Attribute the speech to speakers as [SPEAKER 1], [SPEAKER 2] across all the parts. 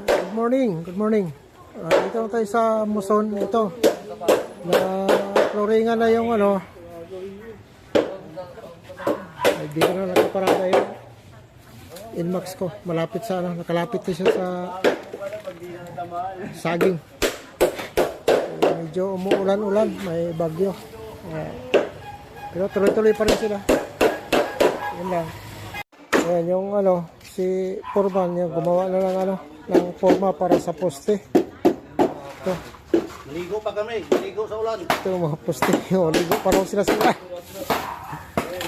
[SPEAKER 1] Good morning, good morning. Dito na tayo sa Muson. Ito, na floringan na yung ano. Ay, dito na nakaparada yung Inmax ko. Malapit sa ano, nakalapit na siya sa saging. Medyo umuulan-ulan, may bagyo. Pero tuloy-tuloy pa rin sila. Yan lang. Ayan yung ano, si Foreman, yung gumawa na lang ano, ng forma para sa poste. Ito.
[SPEAKER 2] Maligo pa kami, maligo sa ulan.
[SPEAKER 1] Ito yung mga poste. O, ligo pa raw sila sila.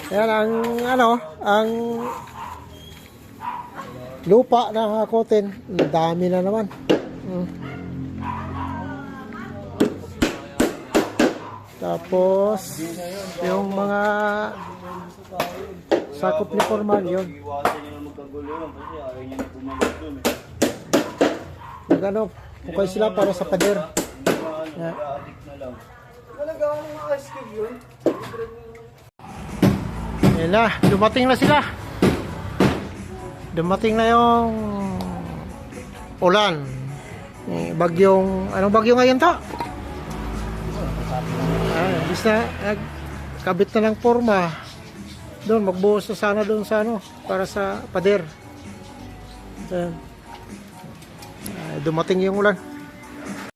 [SPEAKER 1] Ayan ang ano, ang lupa na hakotin. Ang dami na naman. Tapos yung mga sakop ni Foreman yun. Nagano, okay sila para sa pader. Ayan na, dumating na sila. Dumating na yung ulan. Bagyong, anong bagyo ngayon to? Bis na, kabit na ng forma. Doon, magbuhos na sana doon sa ano, para sa pader. Dumating yung ulan.